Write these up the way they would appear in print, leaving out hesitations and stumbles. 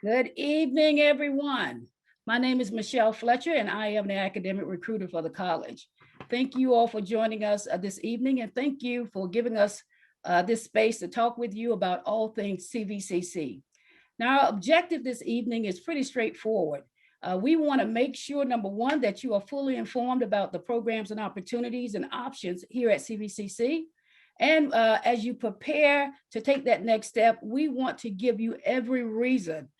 Good evening, everyone. My name is Michelle Fletcher, and I am the academic recruiter for the college. Thank you all for joining us this evening, and thank you for giving us this space to talk with you about all things CVCC. Now, our objective this evening is pretty straightforward. We want to make sure, number one, that you are fully informed about the programs and opportunities and options here at CVCC. And as you prepare to take that next step, we want to give you every reason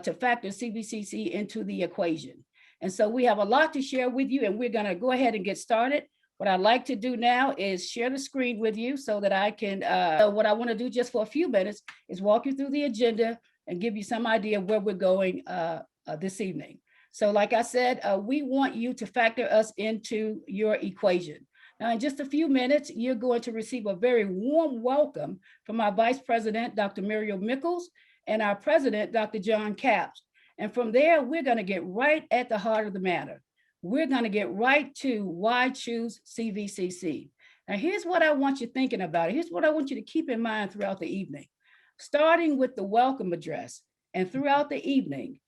to factor CVCC into the equation. And so we have a lot to share with you, and we're going to go ahead and get started. What I'd like to do now is share the screen with you so that I can, what I want to do just for a few minutes is walk you through the agenda and give you some idea of where we're going this evening. So like I said, we want you to factor us into your equation. Now, in just a few minutes, you're going to receive a very warm welcome from our Vice President, Dr. Muriel Mickles, and our President, Dr. John Capps. And from there, we're going to get right at the heart of the matter. We're going to get right to why choose CVCC. Now, here's what I want you thinking about. Here's what I want you to keep in mind throughout the evening. Starting with the welcome address and throughout the evening,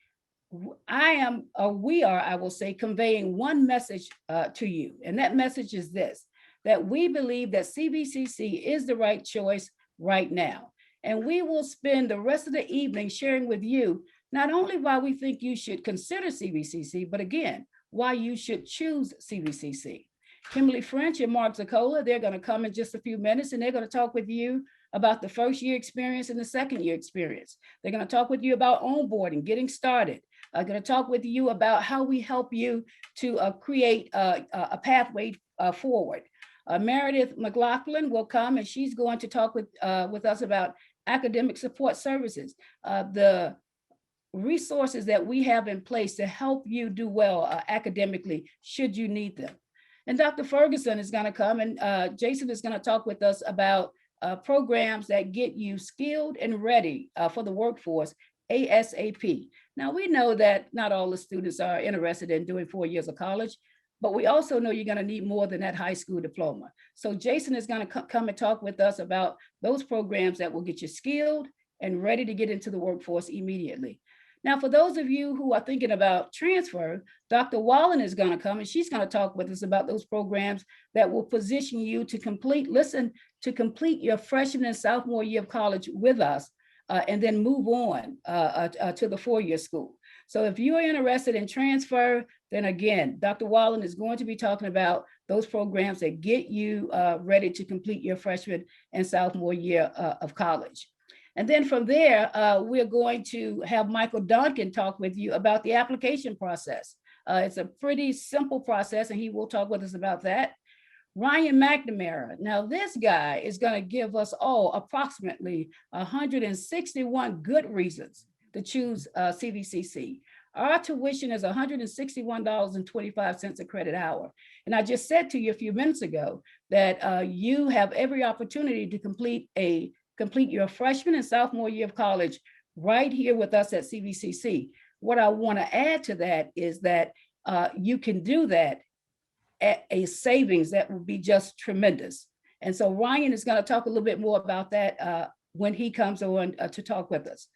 we are, I will say, conveying one message to you. And that message is this, that we believe that CVCC is the right choice right now. And we will spend the rest of the evening sharing with you not only why we think you should consider CVCC, but again, why you should choose CVCC. Kimberly French and Mark Zacola, they're going to come in just a few minutes, and they're going to talk with you about the first year experience and the second year experience. They're going to talk with you about onboarding, getting started. I'm going to talk with you about how we help you to create a pathway forward. Meredith McLaughlin will come, and she's going to talk with us about academic support services, the resources that we have in place to help you do well academically, should you need them. And Dr. Ferguson is going to come, and Jason is going to talk with us about programs that get you skilled and ready for the workforce ASAP. Now, we know that not all the students are interested in doing 4 years of college, but we also know you're going to need more than that high school diploma. So Jason is going to come and talk with us about those programs that will get you skilled and ready to get into the workforce immediately. Now, for those of you who are thinking about transfer, Dr. Wallen is going to come, and she's going to talk with us about those programs that will position you to complete your freshman and sophomore year of college with us, and then move on to the 4-year school. So if you're interested in transfer, then again, Dr. Wallen is going to be talking about those programs that get you ready to complete your freshman and sophomore year of college. And then from there, we're going to have Michael Duncan talk with you about the application process. It's a pretty simple process, and he will talk with us about that. Ryan McNamara. Now, this guy is going to give us all approximately 161 good reasons to choose CVCC. Our tuition is $161.25 a credit hour. And I just said to you a few minutes ago that you have every opportunity to complete your freshman and sophomore year of college right here with us at CVCC. What I want to add to that is that you can do that at a savings that will be just tremendous. And so Ryan is going to talk a little bit more about that when he comes on to talk with us.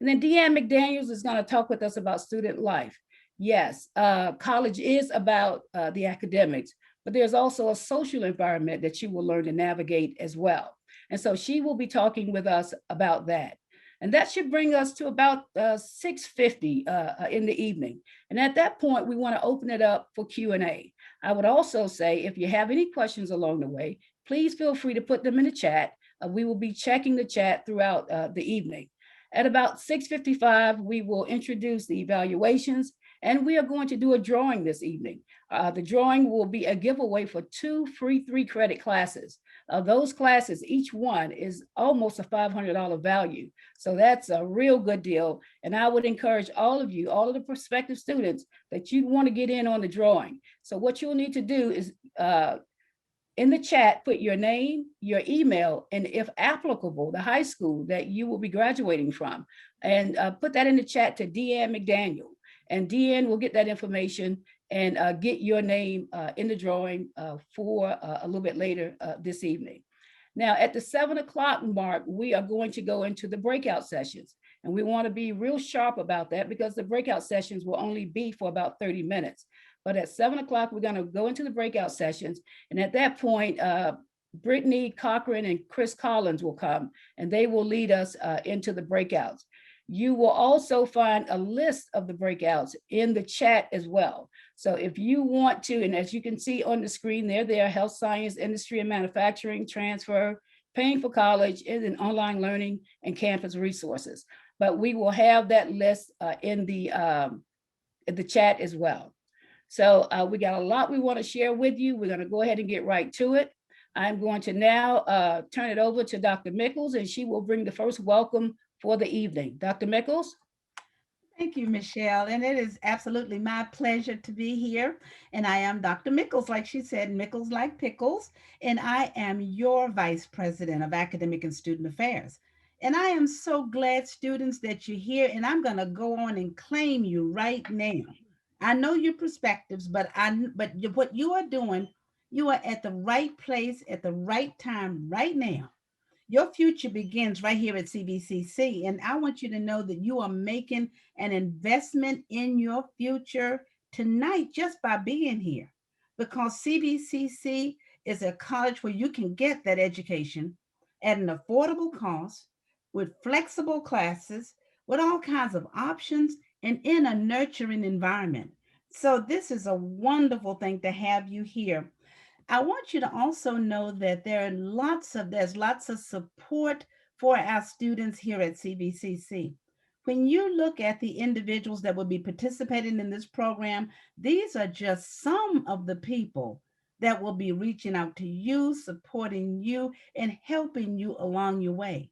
And then Deanne McDaniels is going to talk with us about student life. Yes, college is about the academics, but there's also a social environment that you will learn to navigate as well. And so she will be talking with us about that. And that should bring us to about 6:50 in the evening. And at that point, we want to open it up for Q&A. I would also say, if you have any questions along the way, please feel free to put them in the chat. We will be checking the chat throughout the evening. At about 6:55, we will introduce the evaluations, and we are going to do a drawing this evening. The drawing will be a giveaway for 2 free 3-credit classes. Those classes, each one is almost a $500 value. So that's a real good deal. And I would encourage all of you, all of the prospective students, that you want to get in on the drawing. So what you'll need to do is in the chat, put your name, your email, and if applicable, the high school that you will be graduating from, and put that in the chat to Deanne McDaniel. And Deanne will get that information and get your name in the drawing for a little bit later this evening. Now, at the 7 o'clock mark, we are going to go into the breakout sessions. And we want to be real sharp about that because the breakout sessions will only be for about 30 minutes. But at 7 o'clock, we're going to go into the breakout sessions. And at that point, Brittany Cochran and Chris Collins will come and they will lead us into the breakouts. You will also find a list of the breakouts in the chat as well. So if you want to, and as you can see on the screen there, they are health science, industry and manufacturing, transfer, paying for college, and online learning and campus resources. But we will have that list in the chat as well. So we got a lot we want to share with you. We're going to go ahead and get right to it. I'm going to now turn it over to Dr. Mickles, and she will bring the first welcome for the evening. Dr. Mickles? Thank you, Michelle. And it is absolutely my pleasure to be here. And I am Dr. Mickles, like she said, Mickles like pickles. And I am your Vice President of Academic and Student Affairs. And I am so glad, students, that you're here. And I'm going to go on and claim you right now. I know your perspectives, but what you are doing, you are at the right place at the right time right now. Your future begins right here at CVCC. And I want you to know that you are making an investment in your future tonight just by being here. Because CVCC is a college where you can get that education at an affordable cost with flexible classes, with all kinds of options, and in a nurturing environment. So, this is a wonderful thing to have you here. I want you to also know that there's lots of support for our students here at CVCC. When you look at the individuals that will be participating in this program, these are just some of the people that will be reaching out to you, supporting you, and helping you along your way.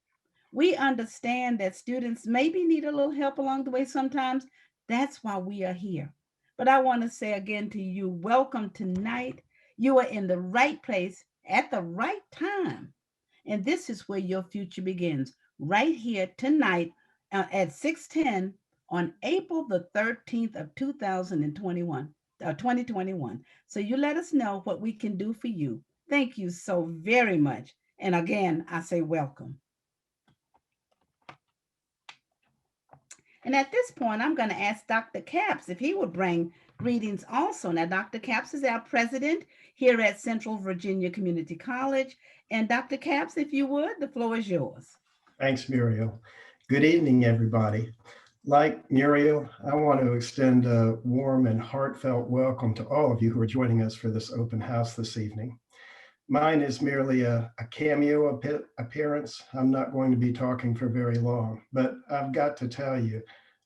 We understand that students maybe need a little help along the way sometimes. That's why we are here. But I want to say again to you, welcome tonight. You are in the right place at the right time. And this is where your future begins, right here tonight at 6:10 on April the 13th of 2021. So you let us know what we can do for you. Thank you so very much. And again, I say welcome. And at this point, I'm going to ask Dr. Capps if he would bring greetings also. Now, Dr. Capps is our president here at Central Virginia Community College. And Dr. Capps, if you would, the floor is yours. Thanks, Muriel. Good evening, everybody. Like Muriel, I want to extend a warm and heartfelt welcome to all of you who are joining us for this open house this evening. Mine is merely a cameo appearance. I'm not going to be talking for very long, but I've got to tell you,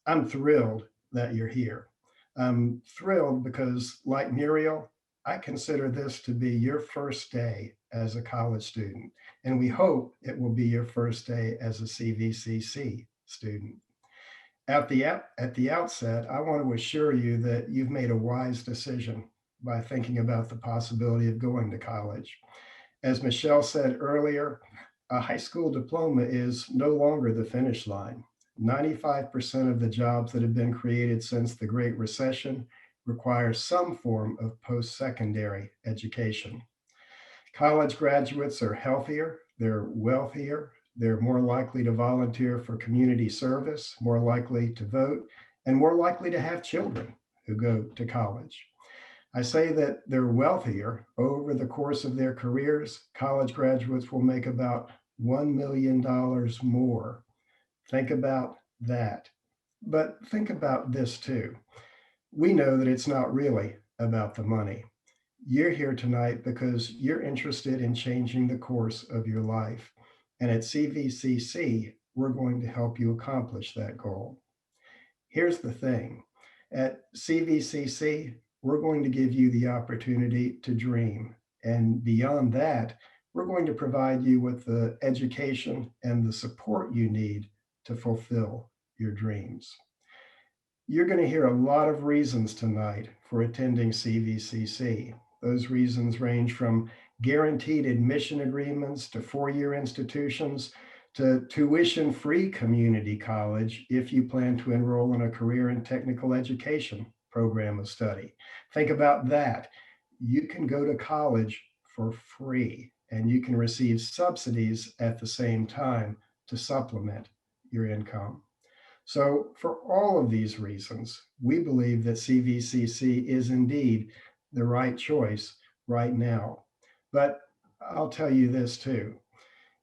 I'm thrilled that you're here. I'm thrilled because, like Muriel, I consider this to be your first day as a college student, and we hope it will be your first day as a CVCC student. At the outset, I want to assure you that you've made a wise decision by thinking about the possibility of going to college. As Michelle said earlier, a high school diploma is no longer the finish line. 95% of the jobs that have been created since the Great Recession require some form of post secondary education. College graduates are healthier, they're wealthier, they're more likely to volunteer for community service, more likely to vote, and more likely to have children who go to college. I say that they're wealthier. Over the course of their careers, college graduates will make about $1 million more. Think about that. But think about this too. We know that it's not really about the money. You're here tonight because you're interested in changing the course of your life. And at CVCC, we're going to help you accomplish that goal. Here's the thing, at CVCC, we're going to give you the opportunity to dream. And beyond that, we're going to provide you with the education and the support you need to fulfill your dreams. You're going to hear a lot of reasons tonight for attending CVCC. Those reasons range from guaranteed admission agreements to four-year institutions to tuition-free community college if you plan to enroll in a career and technical education program of study. Think about that. You can go to college for free and you can receive subsidies at the same time to supplement your income. So for all of these reasons, we believe that CVCC is indeed the right choice right now. But I'll tell you this too.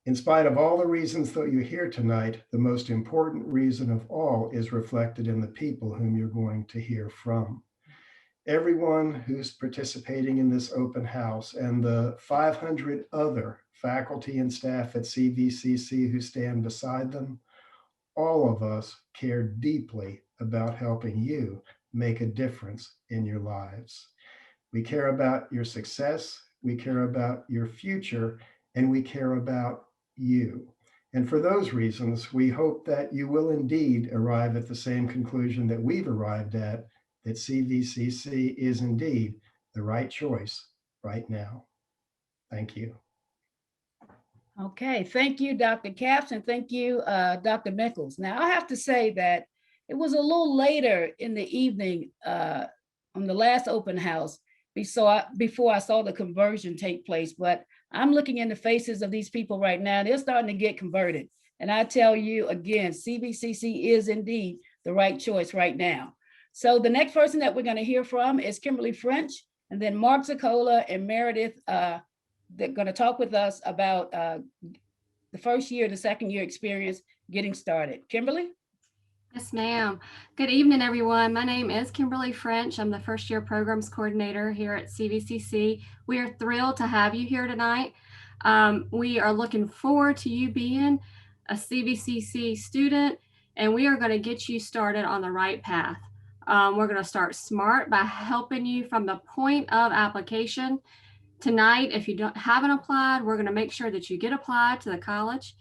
In spite of all the reasons that you hear tonight, the most important reason of all is reflected in the people whom you're going to hear from. Everyone who's participating in this open house and the 500 other faculty and staff at CVCC who stand beside them, all of us care deeply about helping you make a difference in your lives. We care about your success, we care about your future, and we care about you. And for those reasons, we hope that you will indeed arrive at the same conclusion that we've arrived at, that CVCC is indeed the right choice right now. Thank you. Okay, thank you, Dr. Capps, and thank you, Dr. Mickles. Now, I have to say that it was a little later in the evening on the last open house before I saw the conversion take place, but I'm looking in the faces of these people right now. They're starting to get converted. And I tell you again, CVCC is indeed the right choice right now. So the next person that we're going to hear from is Kimberly French, and then Mark Zacola and Meredith. They're going to talk with us about the first year, the second year experience getting started. Kimberly? Yes, ma'am. Good evening, everyone. My name is Kimberly French. I'm the first year programs coordinator here at CVCC. We are thrilled to have you here tonight. We are looking forward to you being a CVCC student, and we are going to get you started on the right path. We're going to start smart by helping you from the point of application. Tonight, if you haven't applied, we're going to make sure that you get applied to the college,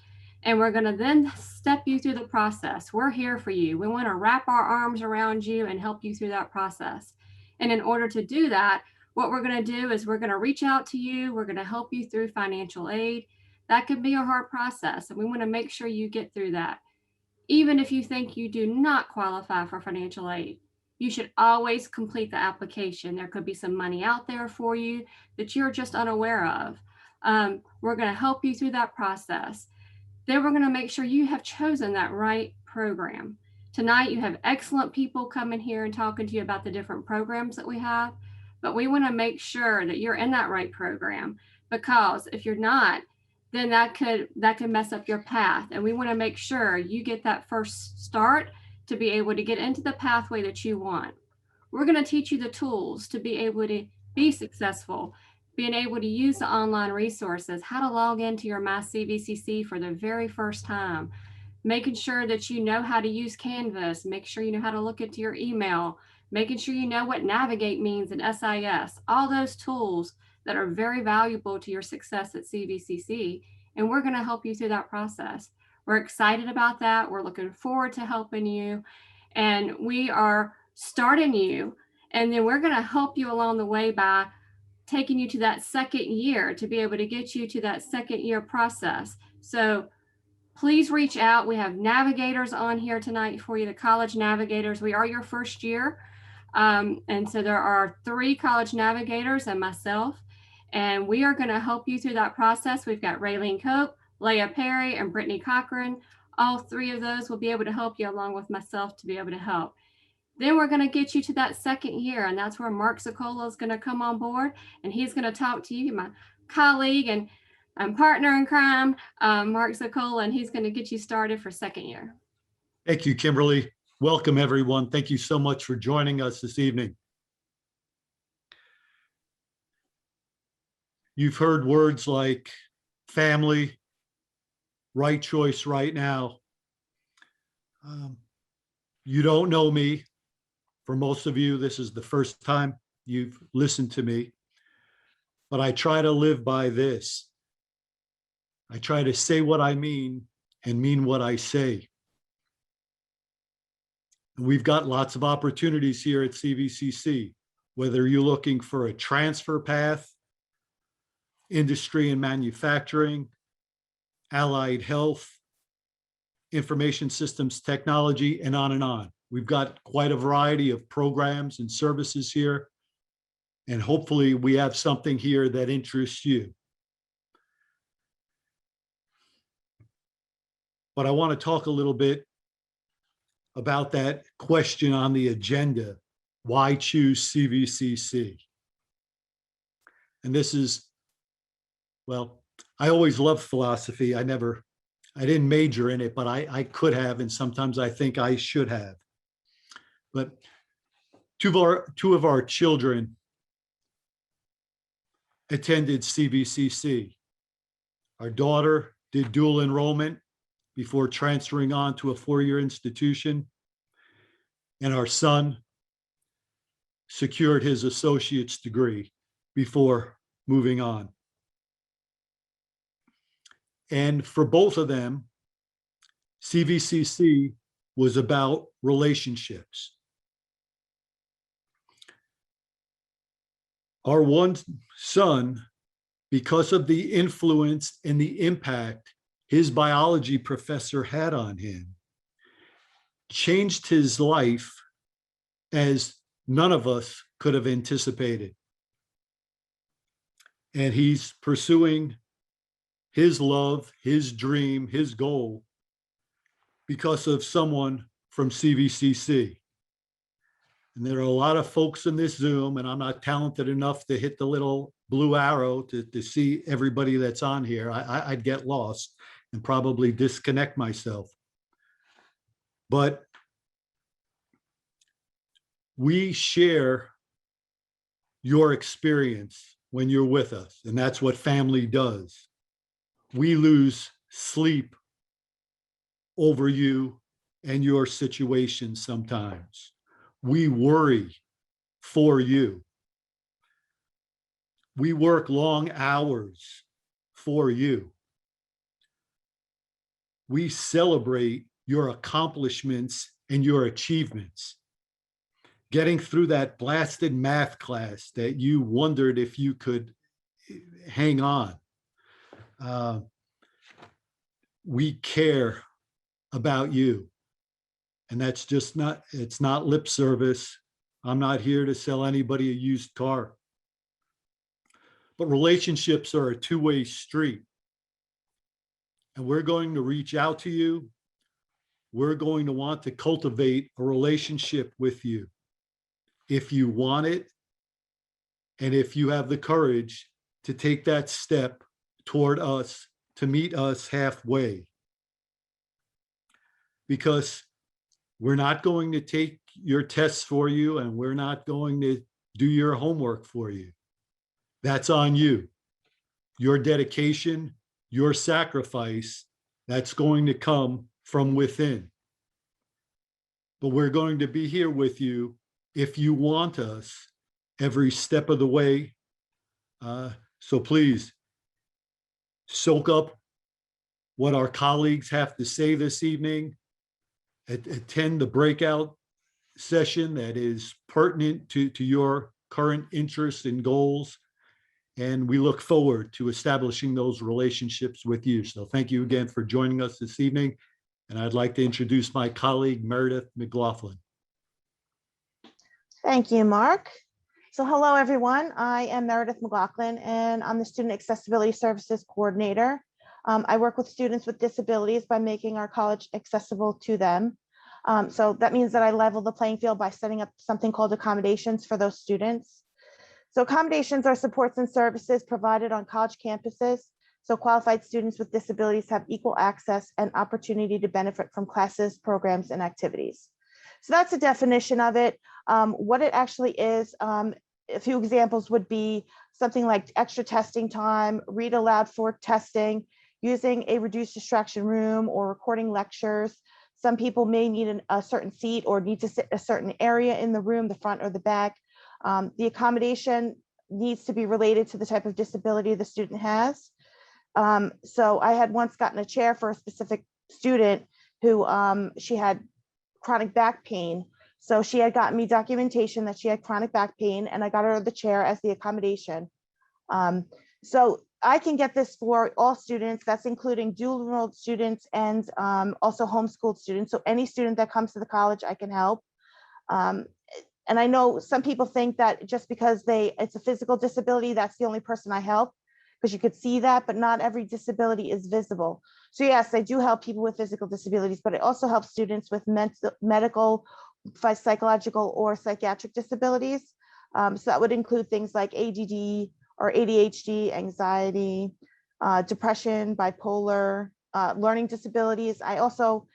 and we're going to then step you through the process. We're here for you. We want to wrap our arms around you and help you through that process. And in order to do that, what we're going to do is we're going to reach out to you. We're going to help you through financial aid. That could be a hard process, and we want to make sure you get through that. Even if you think you do not qualify for financial aid, you should always complete the application. There could be some money out there for you that you're just unaware of. We're going to help you through that process. Then we're going to make sure you have chosen that right program. Tonight, you have excellent people coming here and talking to you about the different programs that we have, but we want to make sure that you're in that right program, because if you're not, then that could mess up your path. And we want to make sure you get that first start to be able to get into the pathway that you want. We're going to teach you the tools to be able to be successful, being able to use the online resources, how to log into your My CVCC for the very first time, making sure that you know how to use Canvas, make sure you know how to look into your email, making sure you know what navigate means in SIS, all those tools that are very valuable to your success at CVCC. And we're going to help you through that process. We're excited about that. We're looking forward to helping you, and we are starting you. And then we're going to help you along the way by taking you to that second year to be able to get you to that second year process. So please reach out. We have navigators on here tonight for you, the college navigators. We are your first year. And so there are 3 college navigators and myself, and we are going to help you through that process. We've got Raylene Cope, Leah Perry, and Brittany Cochran. All 3 of those will be able to help you along with myself to be able to help. Then we're going to get you to that second year, and that's where Mark Zacola is going to come on board, and he's going to talk to you, my colleague and partner in crime, Mark Zacola, and he's going to get you started for second year. Thank you, Kimberly. Welcome, everyone. Thank you so much for joining us this evening. You've heard words like family, right choice right now. You don't know me. For most of you, this is the first time you've listened to me, but I try to live by this. I try to say what I mean and mean what I say. We've got lots of opportunities here at CVCC, whether you're looking for a transfer path, industry and manufacturing, allied health, information systems technology, and on and on. We've got quite a variety of programs and services here, and hopefully we have something here that interests you. But I want to talk a little bit about that question on the agenda, why choose CVCC? And this is, well, I always loved philosophy. I didn't major in it, but I could have, and sometimes I think I should have. But two of our children attended CVCC. Our daughter did dual enrollment before transferring on to a four-year institution. And our son secured his associate's degree before moving on. And for both of them, CVCC was about relationships. Our one son, because of the influence and the impact his biology professor had on him, changed his life as none of us could have anticipated. And he's pursuing his love, his dream, his goal because of someone from CVCC. And there are a lot of folks in this Zoom, and I'm not talented enough to hit the little blue arrow to see everybody that's on here. I'd get lost and probably disconnect myself. But we share your experience when you're with us, and that's what family does. We lose sleep over you and your situation sometimes. We worry for you. We work long hours for you. We celebrate your accomplishments and your achievements. Getting through that blasted math class that you wondered if you could hang on. We care about you. And that's just not, it's not lip service. I'm not here to sell anybody a used car. But relationships are a two-way street. And we're going to reach out to you. We're going to want to cultivate a relationship with you. If you want it, and if you have the courage to take that step toward us, to meet us halfway. Because we're not going to take your tests for you, and we're not going to do your homework for you. That's on you. Your dedication, your sacrifice, that's going to come from within. But we're going to be here with you if you want us every step of the way. So please soak up what our colleagues have to say this evening. Attend the breakout session that is pertinent to your current interests and goals. And we look forward to establishing those relationships with you. So thank you again for joining us this evening. And I'd like to introduce my colleague, Meredith McLaughlin. Thank you, Mark. So hello, everyone. I am Meredith McLaughlin, and I'm the Student Accessibility Services Coordinator. I work with students with disabilities by making our college accessible to them. So that means that I level the playing field by setting up something called accommodations for those students. So accommodations are supports and services provided on college campuses. So qualified students with disabilities have equal access and opportunity to benefit from classes, programs, and activities. So that's a definition of it. What it actually is, a few examples would be something like extra testing time, read aloud for testing, using a reduced distraction room, or recording lectures. Some people may need a certain seat or need to sit a certain area in the room, the front or the back. The accommodation needs to be related to the type of disability the student has. So I had once gotten a chair for a specific student who she had chronic back pain. So she had gotten me documentation that she had chronic back pain, and I got her the chair as the accommodation. So I can get this for all students. That's including dual enrolled students and also homeschooled students. So any student that comes to the college, I can help. And I know some people think that just because it's a physical disability, that's the only person I help. because you could see that, but not every disability is visible. So yes, I do help people with physical disabilities, but it also helps students with medical, psychological, or psychiatric disabilities. So that would include things like ADD or ADHD, anxiety, depression, bipolar, learning disabilities. I also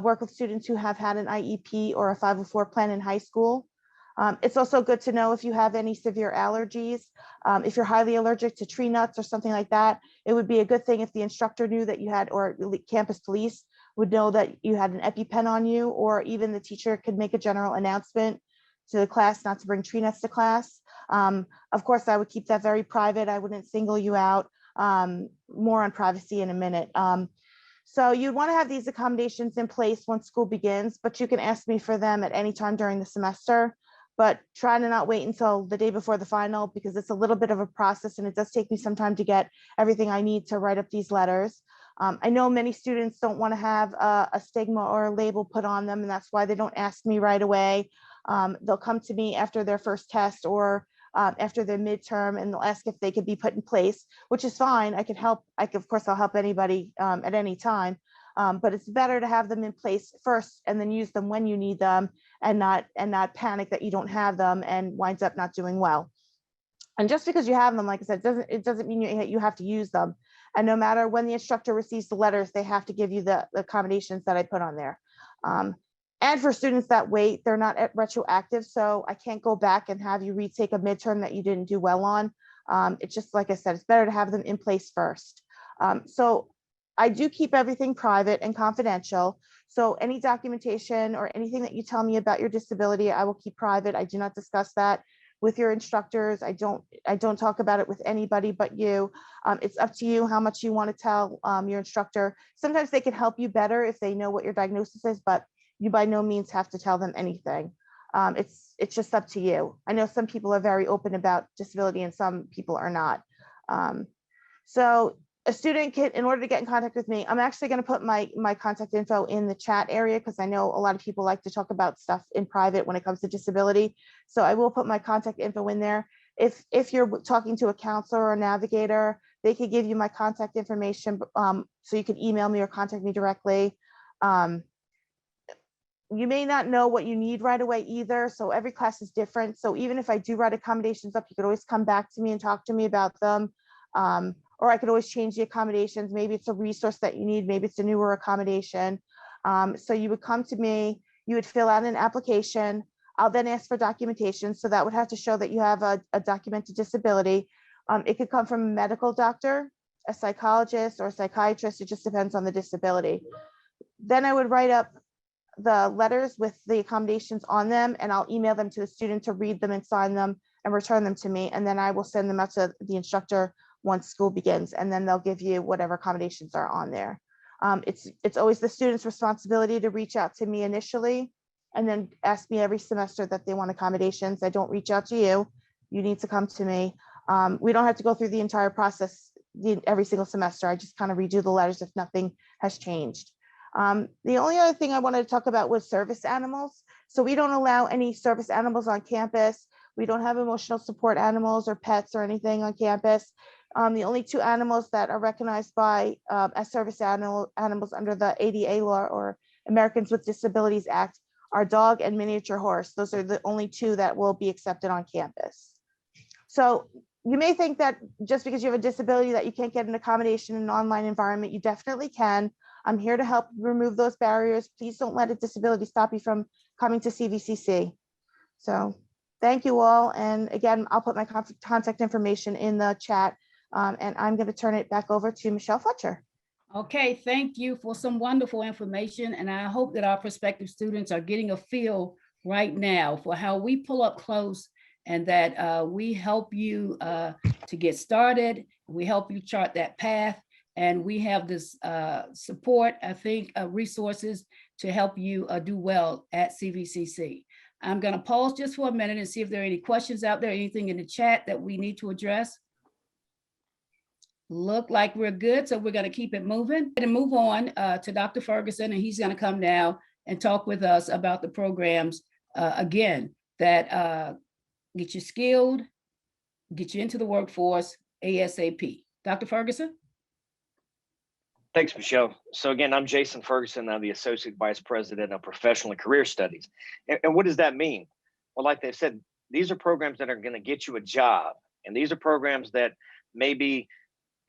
work with students who have had an IEP or a 504 plan in high school. It's also good to know if you have any severe allergies. If you're highly allergic to tree nuts or something like that, it would be a good thing if the instructor knew that you had, or campus police would know that you had an EpiPen on you, or even the teacher could make a general announcement to the class not to bring tree nuts to class. Of course, I would keep that very private. I wouldn't single you out. More on privacy in a minute. So you'd want to have these accommodations in place once school begins, but you can ask me for them at any time during the semester. But try to not wait until the day before the final, because it's a little bit of a process and it does take me some time to get everything I need to write up these letters. I know many students don't want to have a stigma or a label put on them, and that's why they don't ask me right away. They'll come to me after their first test or after their midterm, and they'll ask if they could be put in place, which is fine. I can help. Of course, I'll help anybody at any time. But it's better to have them in place first and then use them when you need them, and not panic that you don't have them and winds up not doing well. And just because you have them, like I said, it doesn't mean you have to use them. And no matter when the instructor receives the letters, they have to give you the accommodations that I put on there. And for students that wait, they're not retroactive, so I can't go back and have you retake a midterm that you didn't do well on. It's just, like I said, it's better to have them in place first. So I do keep everything private and confidential. So any documentation or anything that you tell me about your disability, I will keep private. I do not discuss that with your instructors. I don't talk about it with anybody but you. It's up to you how much you want to tell your instructor. Sometimes they can help you better if they know what your diagnosis is, but you by no means have to tell them anything. It's just up to you. I know some people are very open about disability and some people are not. So a student can, in order to get in contact with me, I'm actually going to put my contact info in the chat area, because I know a lot of people like to talk about stuff in private when it comes to disability. So I will put my contact info in there. If you're talking to a counselor or a navigator, they could give you my contact information, so you can email me or contact me directly. You may not know what you need right away either. So every class is different. So even if I do write accommodations up, you could always come back to me and talk to me about them. Or I could always change the accommodations. Maybe it's a resource that you need. Maybe it's a newer accommodation. So you would come to me, you would fill out an application. I'll then ask for documentation. So that would have to show that you have a documented disability. It could come from a medical doctor, a psychologist, or a psychiatrist. It just depends on the disability. Then I would write up the letters with the accommodations on them, and I'll email them to the student to read them and sign them and return them to me. And then I will send them out to the instructor once school begins, and then they'll give you whatever accommodations are on there. It's always the student's responsibility to reach out to me initially, and then ask me every semester that they want accommodations. I don't reach out to you. You need to come to me. We don't have to go through the entire process every single semester. I just kind of redo the letters if nothing has changed. The only other thing I wanted to talk about was service animals. So we don't allow any service animals on campus. We don't have emotional support animals or pets or anything on campus. The only two animals that are recognized by as service animals under the ADA law, or Americans with Disabilities Act, are dog and miniature horse. Those are the only two that will be accepted on campus. So you may think that just because you have a disability that you can't get an accommodation in an online environment. You definitely can. I'm here to help remove those barriers. Please don't let a disability stop you from coming to CVCC. So thank you all. And again, I'll put my contact information in the chat, and I'm going to turn it back over to Michelle Fletcher. Okay, thank you for some wonderful information. And I hope that our prospective students are getting a feel right now for how we pull up close, and that we help you to get started. We help you chart that path. And we have this support, I think, resources to help you do well at CVCC. I'm going to pause just for a minute and see if there are any questions out there, anything in the chat that we need to address. Look like we're good, so we're going to keep it moving and move on to Dr. Ferguson, and he's going to come now and talk with us about the programs again that get you skilled, get you into the workforce ASAP. Dr. Ferguson? Thanks, Michelle. So again, I'm Jason Ferguson. I'm the Associate Vice President of Professional and Career Studies. And what does that mean? Well, like they said, these are programs that are going to get you a job. And these are programs that it may be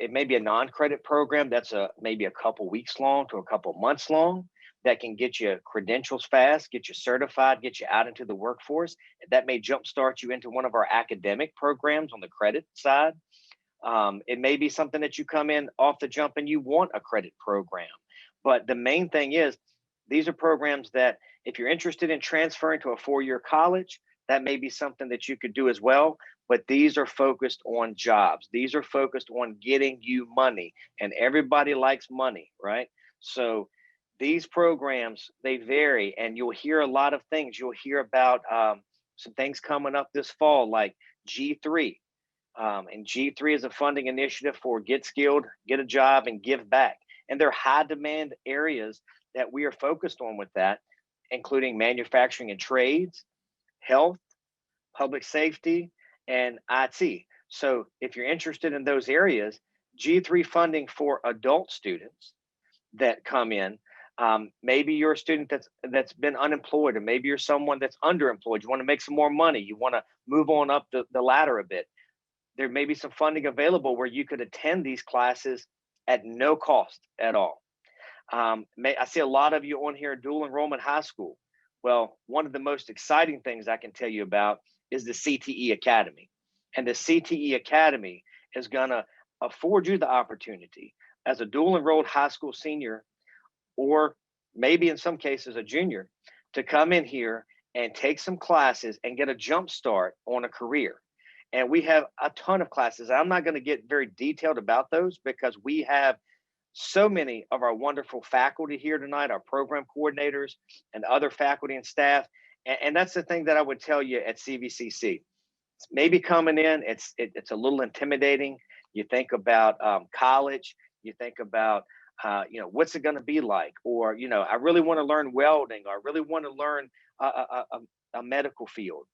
a non-credit program that's maybe a couple weeks long to a couple months long that can get you credentials fast, get you certified, get you out into the workforce. That may jumpstart you into one of our academic programs on the credit side. It may be something that you come in off the jump and you want a credit program. But the main thing is, these are programs that if you're interested in transferring to a four-year college, that may be something that you could do as well. But these are focused on jobs. These are focused on getting you money, and everybody likes money, right? So these programs, they vary, and you'll hear a lot of things. You'll hear about some things coming up this fall, like G3. And G3 is a funding initiative for get skilled, get a job, and give back. And they're high demand areas that we are focused on with that, including manufacturing and trades, health, public safety, and IT. So if you're interested in those areas, G3 funding for adult students that come in, maybe you're a student that's been unemployed, or maybe you're someone that's underemployed. You want to make some more money. You want to move on up the ladder a bit. There may be some funding available where you could attend these classes at no cost at all. I see a lot of you on here dual enrollment high school. Well, one of the most exciting things I can tell you about is the CTE Academy. And the CTE Academy is going to afford you the opportunity as a dual enrolled high school senior, or maybe in some cases a junior, to come in here and take some classes and get a jump start on a career. And we have a ton of classes. I'm not going to get very detailed about those because we have so many of our wonderful faculty here tonight, our program coordinators and other faculty and staff. And that's the thing that I would tell you at CVCC. Maybe coming in, it's a little intimidating. You think about college, you think about, what's it going to be like? Or, I really want to learn welding, or I really want to learn a medical field.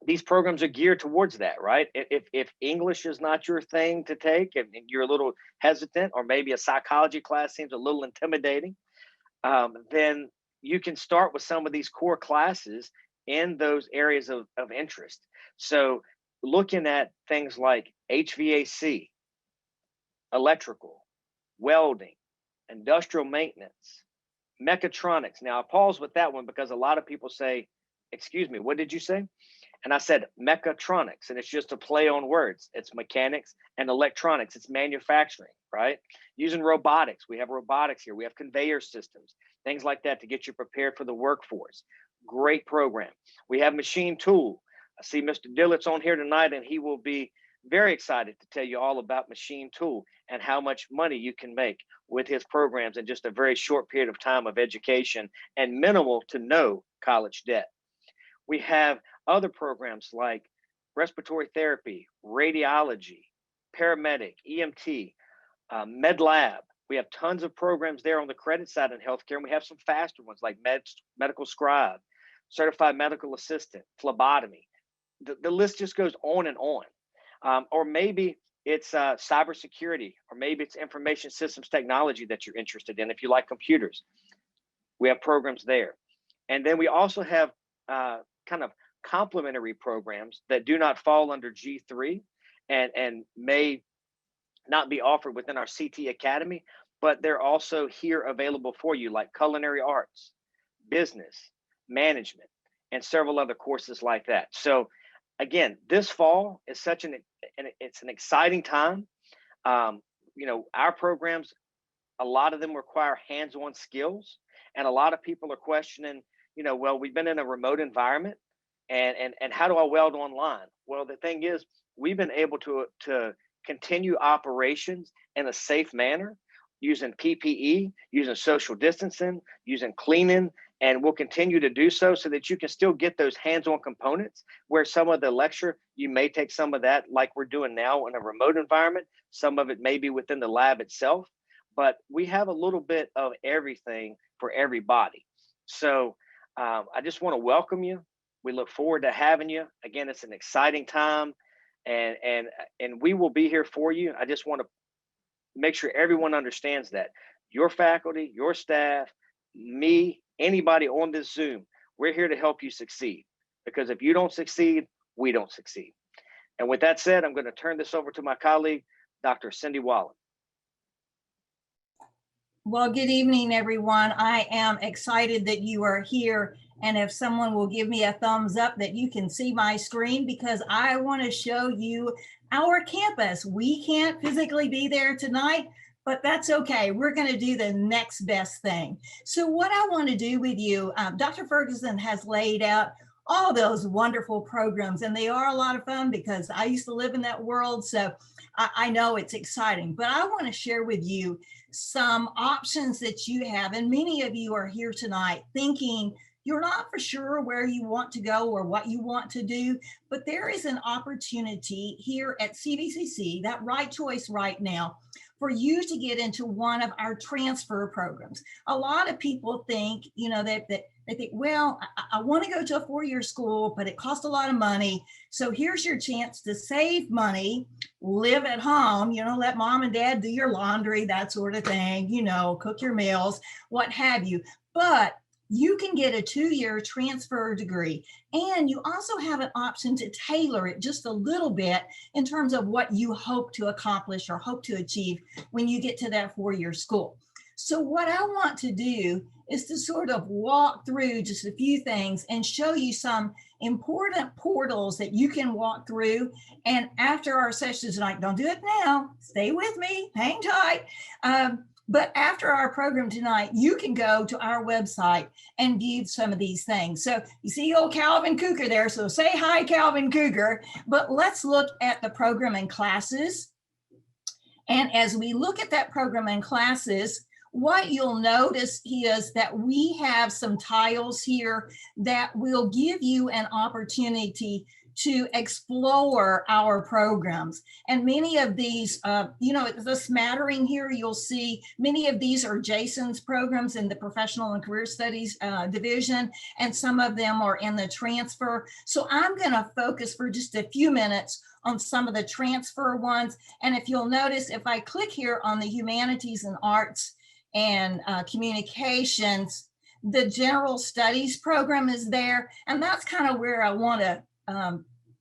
These programs are geared towards that, right? If English is not your thing to take, and you're a little hesitant, or maybe a psychology class seems a little intimidating, then you can start with some of these core classes in those areas of interest. So looking at things like HVAC, electrical, welding, industrial maintenance, mechatronics. Now I pause with that one because a lot of people say, excuse me, what did you say? And I said mechatronics, and it's just a play on words. It's mechanics and electronics. It's manufacturing, right? Using robotics. We have robotics here. We have conveyor systems, things like that to get you prepared for the workforce. Great program. We have machine tool. I see Mr. Dillett's on here tonight, and he will be very excited to tell you all about machine tool and how much money you can make with his programs in just a very short period of time of education and minimal to no college debt. We have other programs like respiratory therapy, radiology, paramedic, EMT, med lab. We have tons of programs there on the credit side in healthcare, and we have some faster ones like medical scribe, certified medical assistant, phlebotomy. The list just goes on and on. Or maybe it's cybersecurity, or maybe it's information systems technology that you're interested in. If you like computers, we have programs there. And then we also have kind of complementary programs that do not fall under G3 and may not be offered within our CT Academy, but they're also here available for you, like culinary arts, business, management, and several other courses like that. So again, this fall is it's an exciting time. Our programs, a lot of them require hands-on skills, and a lot of people are questioning, well, we've been in a remote environment, and how do I weld online? Well, the thing is, we've been able to continue operations in a safe manner using PPE, using social distancing, using cleaning, and we'll continue to do so that you can still get those hands-on components where some of the lecture, you may take some of that like we're doing now in a remote environment. Some of it may be within the lab itself, but we have a little bit of everything for everybody. So I just want to welcome you. We look forward to having you. Again, it's an exciting time. and we will be here for you. I just want to make sure everyone understands that your faculty, your staff, me, anybody on this Zoom, we're here to help you succeed, because if you don't succeed, we don't succeed. And with that said, I'm going to turn this over to my colleague, Dr. Cindy Wallen. Well, good evening, everyone. I am excited that you are here. And if someone will give me a thumbs up that you can see my screen, because I want to show you our campus. We can't physically be there tonight, but that's okay. We're going to do the next best thing. So what I want to do with you, Dr. Ferguson has laid out all those wonderful programs, and they are a lot of fun because I used to live in that world. So I know it's exciting, but I want to share with you some options that you have. And many of you are here tonight thinking you're not for sure where you want to go or what you want to do, but there is an opportunity here at CVCC, that right choice right now, for you to get into one of our transfer programs. A lot of people think, you know, that they think, well, I want to go to a four-year school, but it costs a lot of money. So here's your chance to save money, live at home, you know, let mom and dad do your laundry, that sort of thing, you know, cook your meals, what have you. But you can get a 2-year transfer degree, and you also have an option to tailor it just a little bit in terms of what you hope to accomplish or hope to achieve when you get to that 4-year school. So what I want to do is to sort of walk through just a few things and show you some important portals that you can walk through. And after our session tonight, don't do it now, stay with me, hang tight. But after our program tonight, you can go to our website and view some of these things. So you see old Calvin Cougar there. So say hi, Calvin Cougar. But let's look at the program and classes. And as we look at that program and classes, what you'll notice is that we have some tiles here that will give you an opportunity to explore our programs. And many of these, you know, the smattering here, you'll see many of these are Jason's programs in the Professional and Career Studies division, and some of them are in the transfer. So I'm going to focus for just a few minutes on some of the transfer ones. And if you'll notice, if I click here on the Humanities and Arts and Communications, the General Studies program is there. And that's kind of where I want to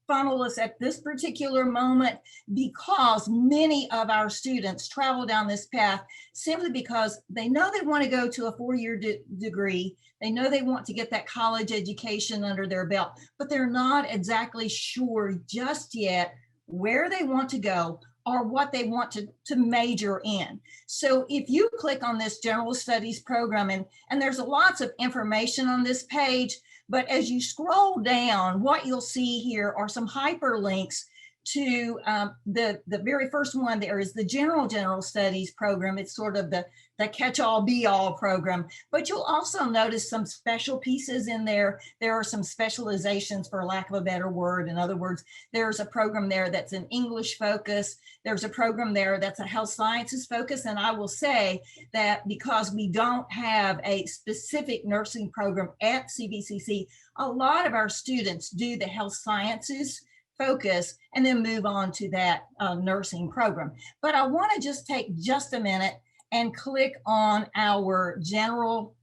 funnel us at this particular moment, because many of our students travel down this path simply because they know they want to go to a 4-year degree. They know they want to get that college education under their belt, but they're not exactly sure just yet where they want to go or what they want to major in. So if you click on this General Studies program, and there's lots of information on this page, but as you scroll down, what you'll see here are some hyperlinks to the very first one. There is the General Studies program. It's sort of the catch-all be-all program, but you'll also notice some special pieces in there. There are some specializations, for lack of a better word. In other words, there's a program there that's an English focus. There's a program there that's a health sciences focus. And I will say that because we don't have a specific nursing program at CVCC, a lot of our students do the health sciences focus and then move on to that nursing program. But I want to just take just a minute and click on our general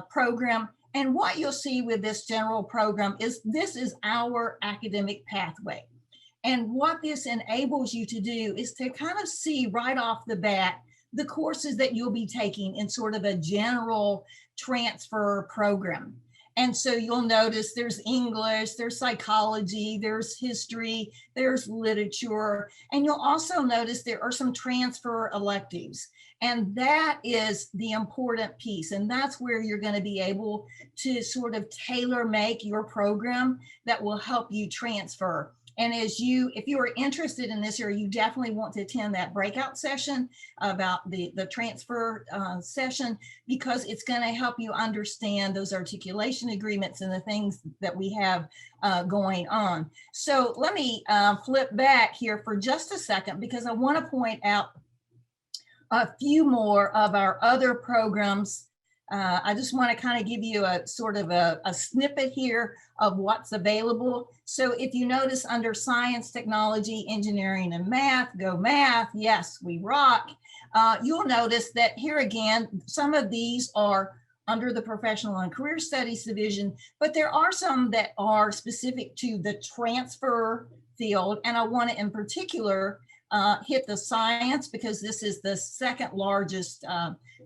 program. And what you'll see with this general program is this is our academic pathway. And what this enables you to do is to kind of see right off the bat the courses that you'll be taking in sort of a general transfer program. And so you'll notice there's English, there's psychology, there's history, there's literature, and you'll also notice there are some transfer electives. And that is the important piece. And that's where you're going to be able to sort of tailor make your program that will help you transfer. And if you are interested in this area, you definitely want to attend that breakout session about the transfer session, because it's going to help you understand those articulation agreements and the things that we have going on. So let me flip back here for just a second, because I want to point out a few more of our other programs I just want to kind of give you a sort of a snippet here of what's available. So if you notice under science, technology, engineering, and math, go math, yes, we rock. You'll notice that here again, some of these are under the Professional and Career Studies division, but there are some that are specific to the transfer field. And I want to in particular hit the science, because this is the second largest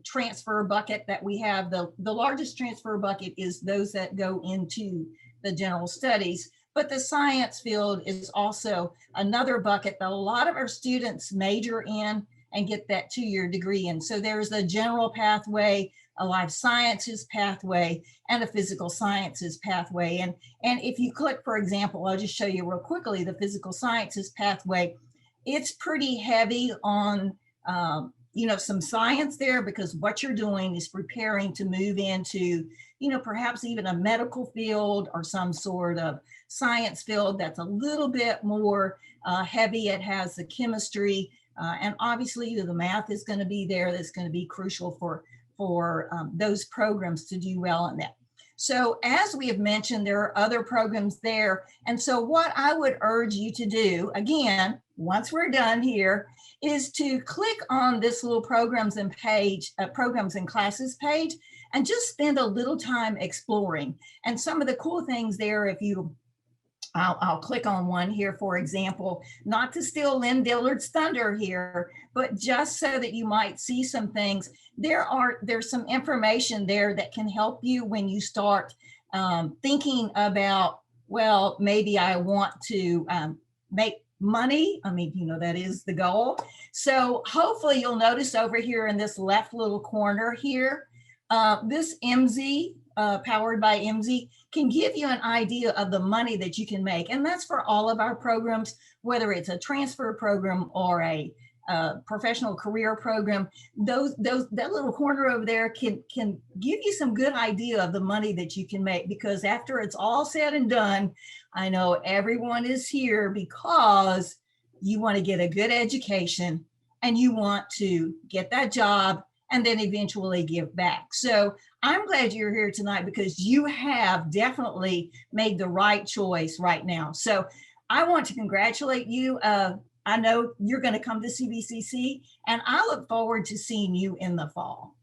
transfer bucket that we have. The largest transfer bucket is those that go into the general studies, but the science field is also another bucket that a lot of our students major in and get that 2-year degree in. So there's the general pathway, a life sciences pathway, and a physical sciences pathway. And if you click, for example, I'll just show you real quickly, the physical sciences pathway, it's pretty heavy on, some science there, because what you're doing is preparing to move into, perhaps even a medical field or some sort of science field that's a little bit more heavy. It has the chemistry, and obviously the math is going to be there. That's going to be crucial for those programs to do well in that. So as we have mentioned, there are other programs there. And so what I would urge you to do, again, once we're done here, is to click on this little programs and classes page, and just spend a little time exploring. And some of the cool things there, I'll click on one here, for example, not to steal Lynn Dillard's thunder here, but just so that you might see some things. There's some information there that can help you when you start thinking about, well, maybe I want to make money. I mean, that is the goal. So hopefully you'll notice over here in this left little corner here, this MZ, powered by MZ, can give you an idea of the money that you can make. And that's for all of our programs, whether it's a transfer program or a professional career program. That little corner over there can give you some good idea of the money that you can make, because after it's all said and done, I know everyone is here because you want to get a good education and you want to get that job and then eventually give back. So I'm glad you're here tonight, because you have definitely made the right choice right now. So I want to congratulate you. I know you're going to come to CVCC, and I look forward to seeing you in the fall.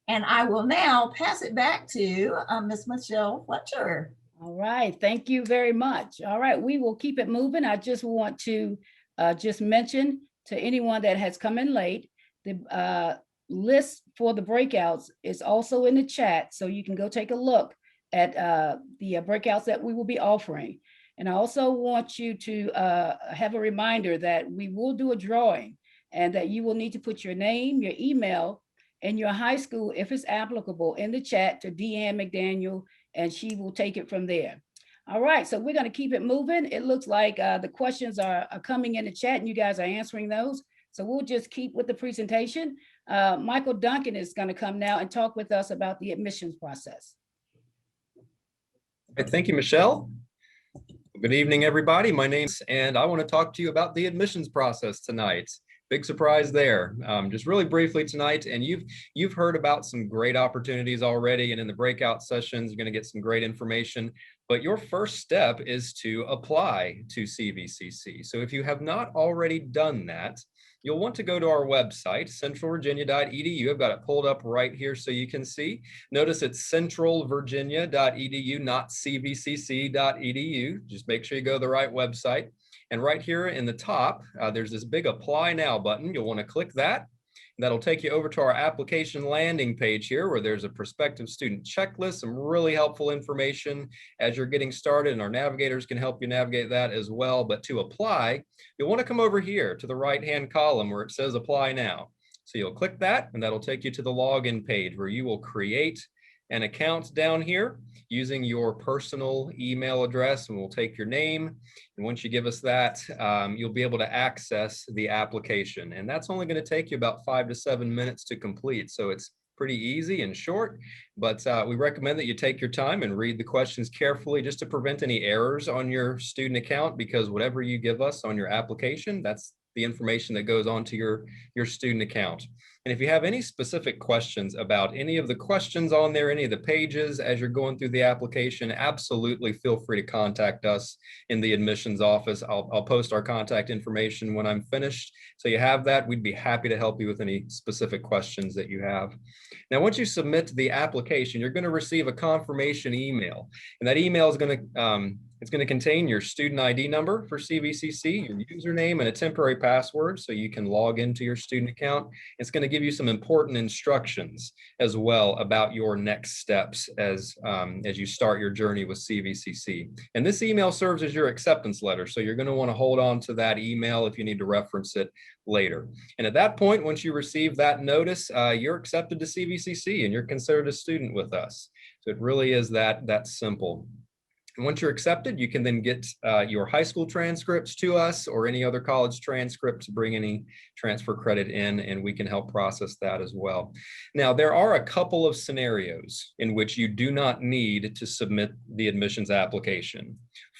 And I will now pass it back to Miss Michelle Fletcher. All right, thank you very much. All right, we will keep it moving. I just want to just mention to anyone that has come in late, the list for the breakouts is also in the chat, so you can go take a look at the breakouts that we will be offering. And I also want you to have a reminder that we will do a drawing, and that you will need to put your name, your email, and your high school, if it's applicable, in the chat to Deanne McDaniel, and she will take it from there. All right, so we're going to keep it moving. It looks like the questions are coming in the chat, and you guys are answering those. So we'll just keep with the presentation. Michael Duncan is going to come now and talk with us about the admissions process. Thank you, Michelle. Good evening, everybody. My name's, and I want to talk to you about the admissions process tonight. Big surprise there. Just really briefly tonight, and you've heard about some great opportunities already, and in the breakout sessions, you're going to get some great information. But your first step is to apply to CVCC. So if you have not already done that, you'll want to go to our website, centralvirginia.edu. I've got it pulled up right here so you can see. Notice it's centralvirginia.edu, not cvcc.edu. Just make sure you go to the right website. And right here in the top, there's this big Apply Now button. You'll want to click that. That'll take you over to our application landing page here, where there's a prospective student checklist, some really helpful information as you're getting started, and our navigators can help you navigate that as well. But to apply, you'll want to come over here to the right-hand column where it says Apply Now. So you'll click that, and that'll take you to the login page where you will create an account down here using your personal email address, and we'll take your name. And once you give us that, you'll be able to access the application. And that's only going to take you about 5 to 7 minutes to complete. So it's pretty easy and short, but we recommend that you take your time and read the questions carefully just to prevent any errors on your student account, because whatever you give us on your application, that's the information that goes onto your student account. And if you have any specific questions about any of the questions on there, any of the pages as you're going through the application, absolutely feel free to contact us in the admissions office. I'll post our contact information when I'm finished. So you have that. We'd be happy to help you with any specific questions that you have. Now, once you submit the application, you're going to receive a confirmation email. And that email is going to it's going to contain your student ID number for CVCC, your username, and a temporary password so you can log into your student account. It's going to give you some important instructions as well about your next steps as you start your journey with CVCC. And this email serves as your acceptance letter, so you're going to want to hold on to that email if you need to reference it later. And at that point, once you receive that notice, you're accepted to CVCC and you're considered a student with us. So it really is that simple. And once you're accepted, you can then get your high school transcripts to us or any other college transcript to bring any transfer credit in, and we can help process that as well. Now, there are a couple of scenarios in which you do not need to submit the admissions application.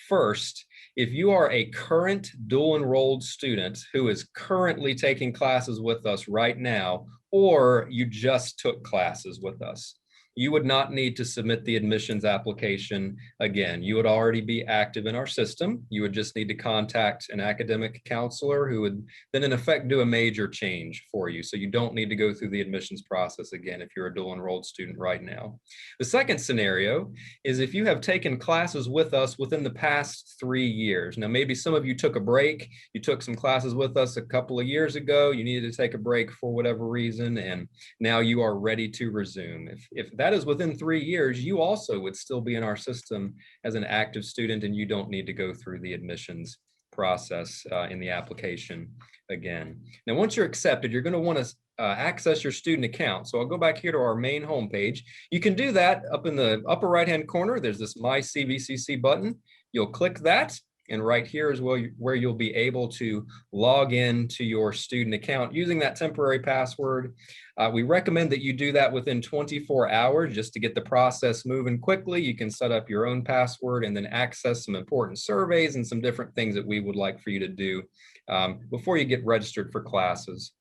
First, if you are a current dual enrolled student who is currently taking classes with us right now, or you just took classes with us, you would not need to submit the admissions application again. You would already be active in our system. You would just need to contact an academic counselor who would then in effect do a major change for you. So you don't need to go through the admissions process again if you're a dual enrolled student right now. The second scenario is if you have taken classes with us within the past 3 years. Now, maybe some of you took a break. You took some classes with us a couple of years ago. You needed to take a break for whatever reason, and now you are ready to resume. If that is within 3 years, you also would still be in our system as an active student, and you don't need to go through the admissions process in the application again. Now, once you're accepted, you're going to want to access your student account. So I'll go back here to our main homepage. You can do that up in the upper right-hand corner. There's this My CVCC button. You'll click that. And right here is where you'll be able to log in to your student account using that temporary password. We recommend that you do that within 24 hours just to get the process moving quickly. You can set up your own password and then access some important surveys and some different things that we would like for you to do before you get registered for classes.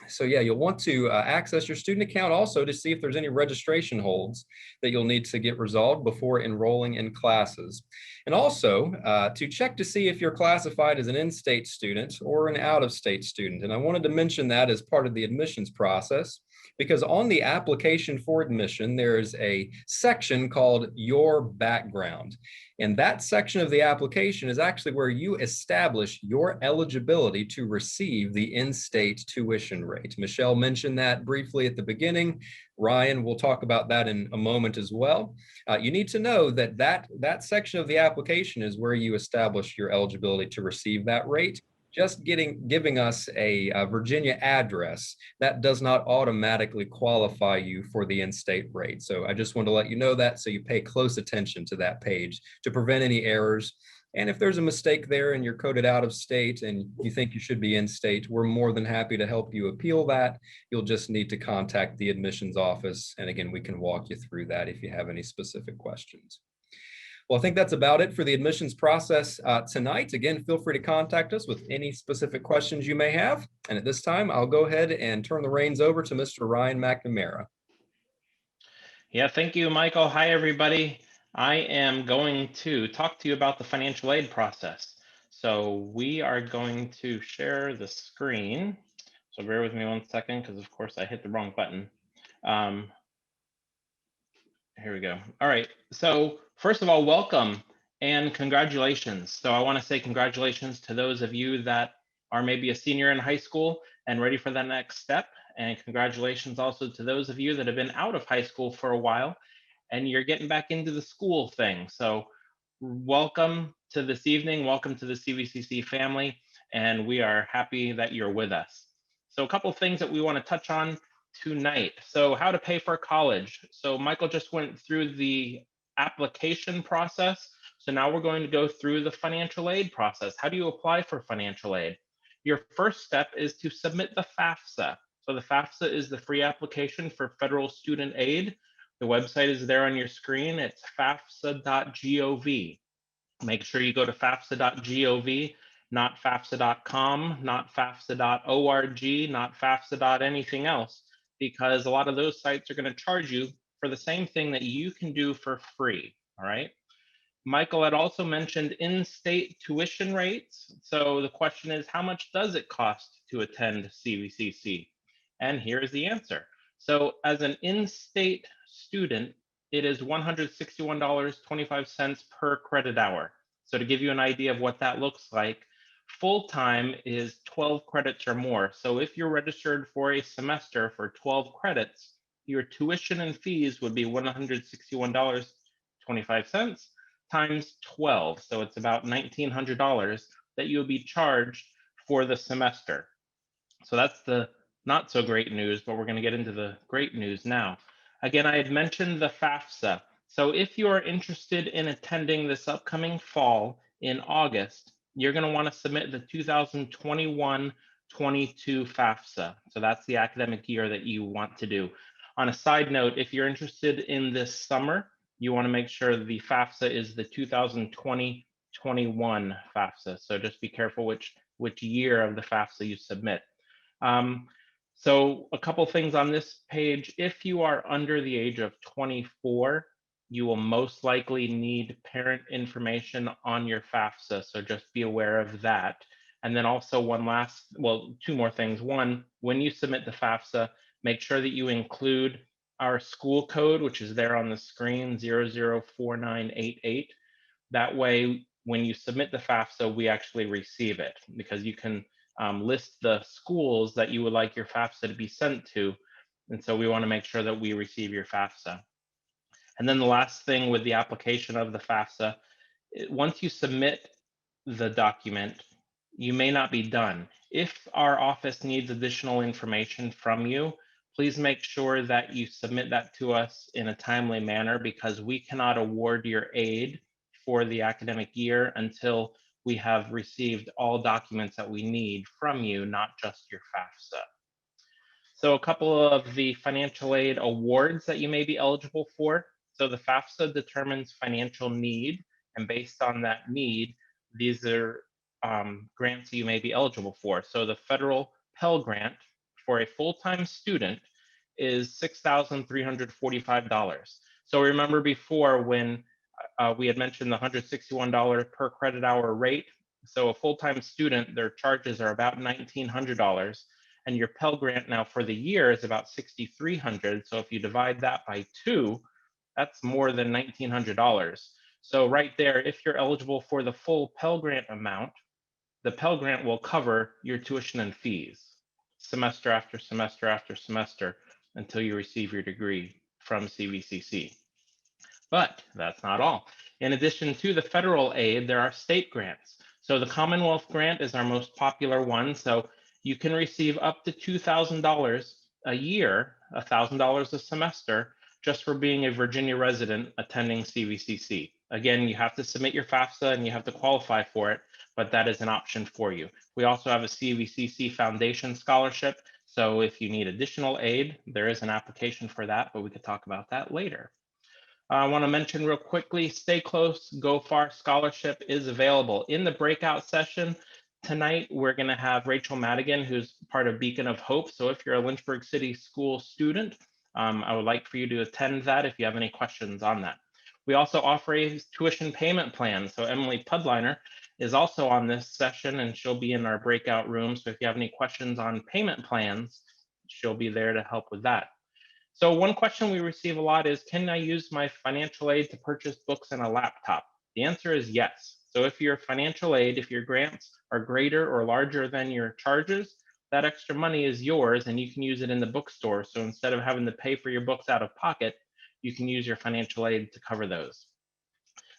So yeah, you'll want to access your student account also to see if there's any registration holds that you'll need to get resolved before enrolling in classes. And also to check to see if you're classified as an in-state student or an out-of-state student. And I wanted to mention that as part of the admissions process, because on the application for admission, there's a section called Your Background. And that section of the application is actually where you establish your eligibility to receive the in-state tuition rate. Michelle mentioned that briefly at the beginning. Ryan will talk about that in a moment as well. You need to know that that section of the application is where you establish your eligibility to receive that rate. Just giving us a Virginia address, that does not automatically qualify you for the in-state rate. So I just want to let you know that so you pay close attention to that page to prevent any errors. And if there's a mistake there and you're coded out of state and you think you should be in state, we're more than happy to help you appeal that. You'll just need to contact the admissions office. And again, we can walk you through that if you have any specific questions. Well, I think that's about it for the admissions process tonight. Again, feel free to contact us with any specific questions you may have. And at this time, I'll go ahead and turn the reins over to Mr. Ryan McNamara. Yeah, thank you, Michael. Hi, everybody. I am going to talk to you about the financial aid process. So we are going to share the screen. So bear with me 1 second, because of course I hit the wrong button. Here we go. All right. So first of all, welcome and congratulations. So I want to say congratulations to those of you that are maybe a senior in high school and ready for the next step. And congratulations also to those of you that have been out of high school for a while and you're getting back into the school thing. So welcome to this evening. Welcome to the CVCC family. And we are happy that you're with us. So a couple of things that we want to touch on tonight. So how to pay for college. So Michael just went through the application process. So now we're going to go through the financial aid process. How do you apply for financial aid? Your first step is to submit the FAFSA. So the FAFSA is the free application for federal student aid. The website is there on your screen. It's fafsa.gov. Make sure you go to fafsa.gov not FAFSA.com, not FAFSA.org, not FAFSA.anything else, because a lot of those sites are going to charge you for the same thing that you can do for free. All right. Michael had also mentioned in-state tuition rates. So the question is, how much does it cost to attend CVCC? And here's the answer. So as an in-state student, it is $161.25 per credit hour. So to give you an idea of what that looks like, full-time is 12 credits or more. So if you're registered for a semester for 12 credits, your tuition and fees would be $161.25 times 12. So it's about $1,900 that you'll be charged for the semester. So that's the not so great news, but we're going to get into the great news now. Again, I had mentioned the FAFSA. So if you are interested in attending this upcoming fall in August, you're going to want to submit the 2021-22 FAFSA. So that's the academic year that you want to do. On a side note, if you're interested in this summer, you want to make sure the FAFSA is the 2020-21 FAFSA. So just be careful which year of the FAFSA you submit. So a couple things on this page. If you are under the age of 24, you will most likely need parent information on your FAFSA. So just be aware of that. And then also two more things. One, when you submit the FAFSA, make sure that you include our school code, which is there on the screen, 004988. That way, when you submit the FAFSA, we actually receive it, because you can list the schools that you would like your FAFSA to be sent to. And so we want to make sure that we receive your FAFSA. And then the last thing with the application of the FAFSA, once you submit the document, you may not be done. If our office needs additional information from you, please make sure that you submit that to us in a timely manner, because we cannot award your aid for the academic year until we have received all documents that we need from you, not just your FAFSA. So a couple of the financial aid awards that you may be eligible for. So the FAFSA determines financial need, and based on that need, these are grants you may be eligible for. So the federal Pell Grant for a full-time student is $6,345. So remember before when we had mentioned the $161 per credit hour rate. So a full-time student, their charges are about $1,900, and your Pell Grant now for the year is about $6,300. So if you divide that by 2, that's more than $1,900. So right there, if you're eligible for the full Pell Grant amount, the Pell Grant will cover your tuition and fees semester after semester after semester until you receive your degree from CVCC. But that's not all. In addition to the federal aid, there are state grants. So the Commonwealth Grant is our most popular one. So you can receive up to $2,000 a year, $1,000 a semester, just for being a Virginia resident attending CVCC. Again, you have to submit your FAFSA and you have to qualify for it, but that is an option for you. We also have a CVCC Foundation Scholarship. So if you need additional aid, there is an application for that, but we could talk about that later. I want to mention real quickly, Stay Close, Go Far Scholarship is available. In the breakout session tonight, we're going to have Rachel Madigan, who's part of Beacon of Hope. So if you're a Lynchburg City School student, I would like for you to attend that if you have any questions on that. We also offer a tuition payment plan. So Emily Pudliner is also on this session, and she'll be in our breakout room. So if you have any questions on payment plans, she'll be there to help with that. So one question we receive a lot is, can I use my financial aid to purchase books and a laptop? The answer is yes. So if your financial aid, if your grants are greater or larger than your charges, that extra money is yours and you can use it in the bookstore. So instead of having to pay for your books out of pocket, you can use your financial aid to cover those.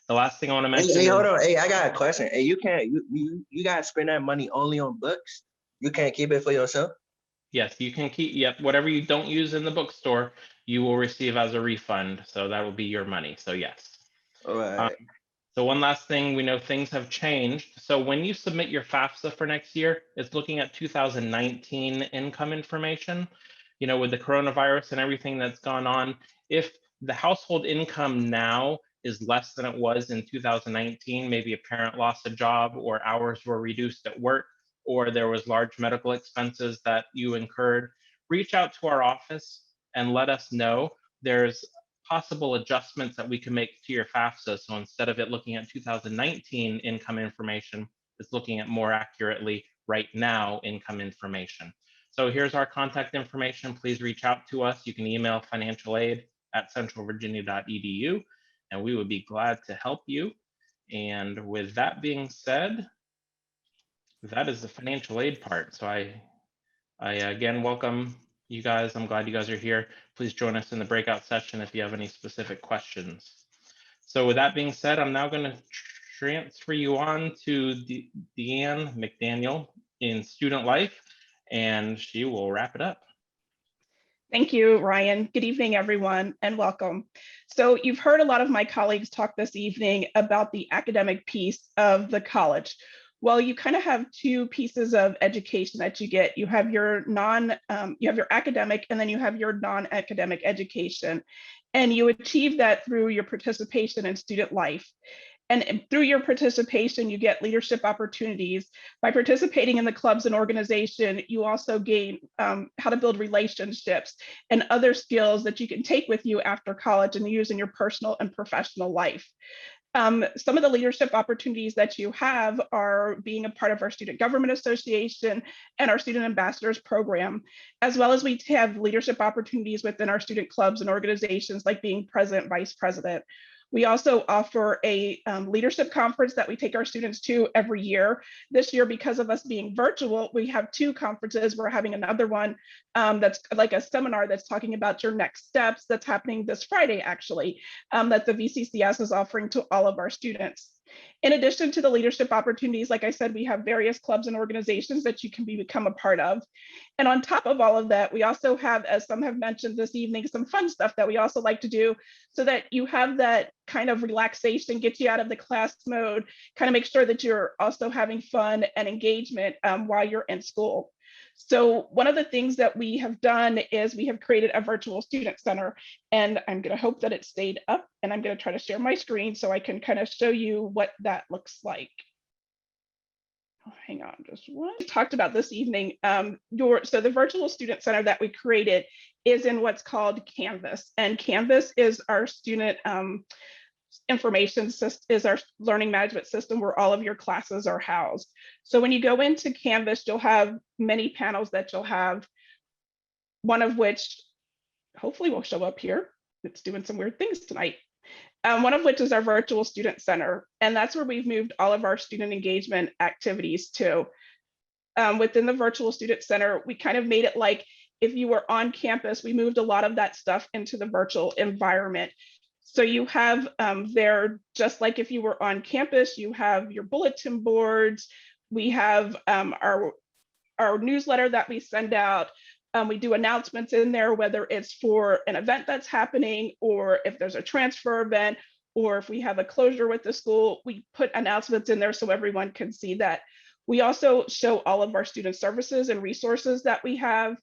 The last thing I want to mention. Hey, hold on. Hey, I got a question. Hey, you can't, you got to spend that money only on books? You can't keep it for yourself? Yes, you can keep, yep, whatever you don't use in the bookstore, you will receive as a refund. So that will be your money. So yes. All right. So one last thing, we know things have changed. So when you submit your FAFSA for next year, it's looking at 2019 income information. You know, with the coronavirus and everything that's gone on, if the household income now is less than it was in 2019. Maybe a parent lost a job, or hours were reduced at work, or there was large medical expenses that you incurred, reach out to our office and let us know. There's possible adjustments that we can make to your FAFSA. So instead of it looking at 2019 income information, it's looking at more accurately right now income information. So here's our contact information. Please reach out to us. You can email financialaid@centralvirginia.edu, and we would be glad to help you. And with that being said, that is the financial aid part. So I again welcome you guys. I'm glad you guys are here. Please join us in the breakout session if you have any specific questions. So with that being said, I'm now going to transfer you on to Deanne McDaniel in Student Life, and she will wrap it up. Thank you, Ryan. Good evening, everyone, and welcome. So you've heard a lot of my colleagues talk this evening about the academic piece of the college. Well, you kind of have two pieces of education that you get. You have your academic, and then you have your non-academic education. And you achieve that through your participation in student life. And through your participation, you get leadership opportunities. By participating in the clubs and organization, you also gain how to build relationships and other skills that you can take with you after college and use in your personal and professional life. Some of the leadership opportunities that you have are being a part of our Student Government Association and our Student Ambassadors Program, as well as we have leadership opportunities within our student clubs and organizations like being president, vice president. We also offer a leadership conference that we take our students to every year. This year, because of us being virtual, we have two conferences. We're having another one that's like a seminar that's talking about your next steps that's happening this Friday, actually, that the VCCS is offering to all of our students. In addition to the leadership opportunities, like I said, we have various clubs and organizations that you can become a part of. And on top of all of that, we also have, as some have mentioned this evening, some fun stuff that we also like to do so that you have that kind of relaxation, get you out of the class mode, kind of make sure that you're also having fun and engagement while you're in school. So one of the things that we have done is we have created a virtual student center, and I'm going to hope that it stayed up, and I'm going to try to share my screen so I can kind of show you what that looks like. Oh, hang on just one. We talked about this evening. So the virtual student center that we created is in what's called Canvas, and Canvas is our student information system, is our learning management system where all of your classes are housed. So when you go into Canvas, you'll have many panels that you'll have, one of which hopefully will show up here. It's doing some weird things tonight. One of which is our virtual student center. And that's where we've moved all of our student engagement activities to. Within the virtual student center, we kind of made it like if you were on campus, we moved a lot of that stuff into the virtual environment. So you have there, just like if you were on campus, you have your bulletin boards. We have our newsletter that we send out. We do announcements in there, whether it's for an event that's happening, or if there's a transfer event, or if we have a closure with the school, we put announcements in there so everyone can see that. We also show all of our student services and resources that we have.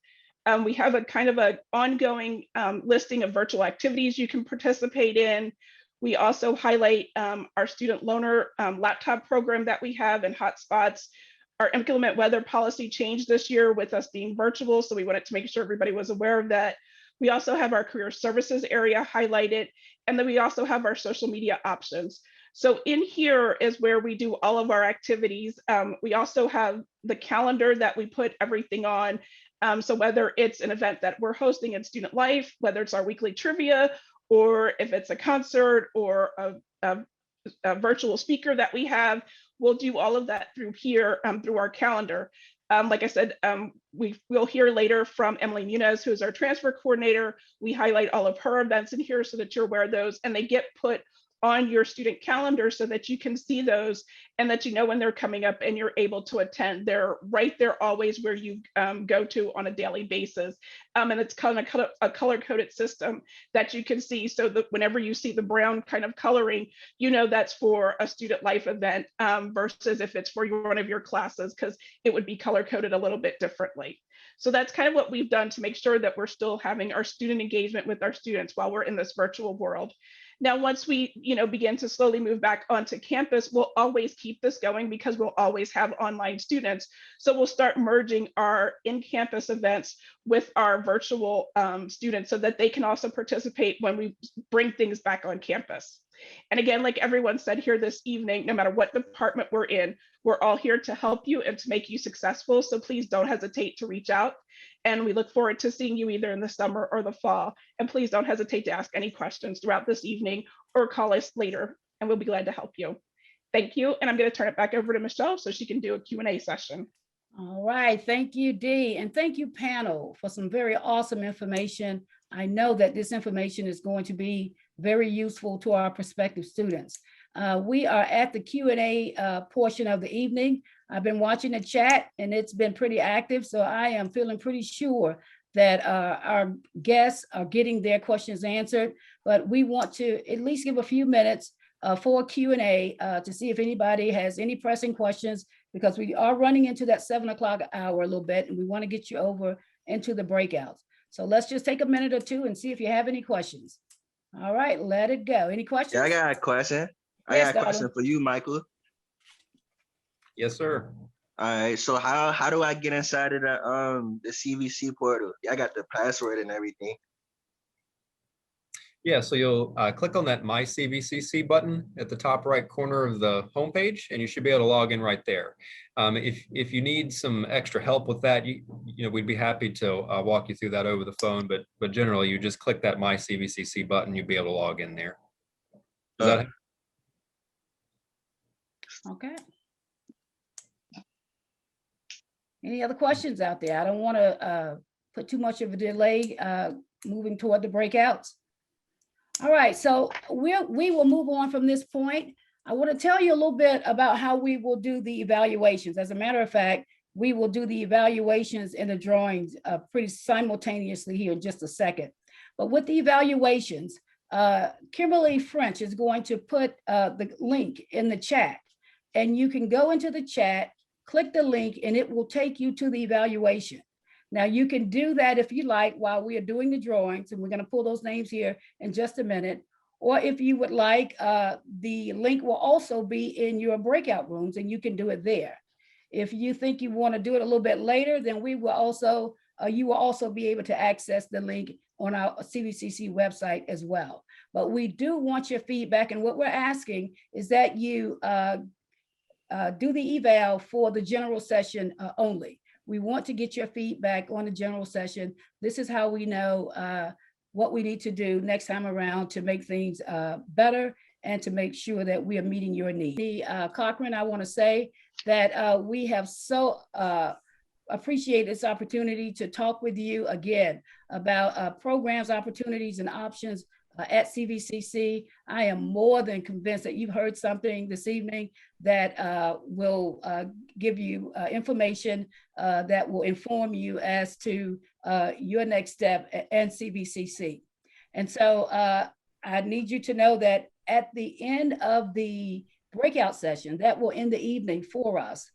We have a kind of an ongoing listing of virtual activities you can participate in. We also highlight our student loaner laptop program that we have and hotspots. Our inclement weather policy changed this year with us being virtual, so we wanted to make sure everybody was aware of that. We also have our career services area highlighted, and then we also have our social media options. So in here is where we do all of our activities. We also have the calendar that we put everything on. So whether it's an event that we're hosting in student life, whether it's our weekly trivia, or if it's a concert or a virtual speaker that we have, we'll do all of that through here, through our calendar. Like I said, we'll hear later from Emily Muniz, who is our transfer coordinator. We highlight all of her events in here so that you're aware of those, and they get put on your student calendar so that you can see those and that you know when they're coming up and you're able to attend. They're right there always where you go to on a daily basis. And it's kind of a color-coded system that you can see, so that whenever you see the brown kind of coloring, you know that's for a student life event versus if it's for one of your classes, because it would be color-coded a little bit differently. So that's kind of what we've done to make sure that we're still having our student engagement with our students while we're in this virtual world. Now, once we, begin to slowly move back onto campus, we'll always keep this going because we'll always have online students. So we'll start merging our in-campus events with our virtual students so that they can also participate when we bring things back on campus. And again, like everyone said here this evening, no matter what department we're in, we're all here to help you and to make you successful. So please don't hesitate to reach out. And we look forward to seeing you either in the summer or the fall. And please don't hesitate to ask any questions throughout this evening or call us later, and we'll be glad to help you. Thank you. And I'm going to turn it back over to Michelle so she can do a Q&A session. All right. Thank you, Dee. And thank you, panel, for some very awesome information. I know that this information is going to be very useful to our prospective students. We are at the Q&A portion of the evening. I've been watching the chat and it's been pretty active. So I am feeling pretty sure that our guests are getting their questions answered, but we want to at least give a few minutes for Q&A to see if anybody has any pressing questions, because we are running into that 7 o'clock hour a little bit and we want to get you over into the breakouts. So let's just take a minute or two and see if you have any questions. All right, let it go. Any questions? Yeah, I got a question. I Yes, got a question darling. for you, Michael. Yes, sir. All right, so how do I get inside of the CVC portal? I got the password and everything. Yeah, so you'll click on that My CVCC button at the top right corner of the homepage, and you should be able to log in right there. If you need some extra help with that, we'd be happy to walk you through that over the phone. But generally, you just click that My CVCC button, you'll be able to log in there. Does that Okay. Any other questions out there? I don't want to put too much of a delay moving toward the breakouts. All right, so we will move on from this point. I want to tell you a little bit about how we will do the evaluations. As a matter of fact, we will do the evaluations and the drawings pretty simultaneously here in just a second. But with the evaluations, Kimberly French is going to put the link in the chat, and you can go into the chat, click the link, and it will take you to the evaluation. Now, you can do that if you like while we are doing the drawings, and we're going to pull those names here in just a minute. Or if you would like, the link will also be in your breakout rooms, and you can do it there. If you think you want to do it a little bit later, then we will also, you will also be able to access the link on our CVCC website as well. But we do want your feedback, and what we're asking is that you do the eval for the general session only. We want to get your feedback on the general session. This is how we know what we need to do next time around to make things better and to make sure that we are meeting your needs. Cochran, I want to say that we have so appreciate this opportunity to talk with you again about programs, opportunities, and options at CVCC. I am more than convinced that you've heard something this evening that will give you information that will inform you as to your next step and CVCC. And so I need you to know that at the end of the breakout session, that will end the evening for us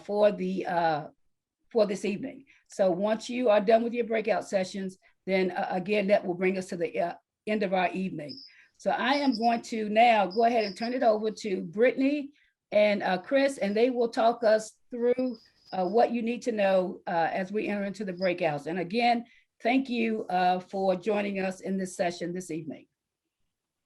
for this evening. So once you are done with your breakout sessions, then again, that will bring us to the end of our evening. So I am going to now go ahead and turn it over to Brittany and Chris, and they will talk us through what you need to know as we enter into the breakouts. And again, thank you for joining us in this session this evening.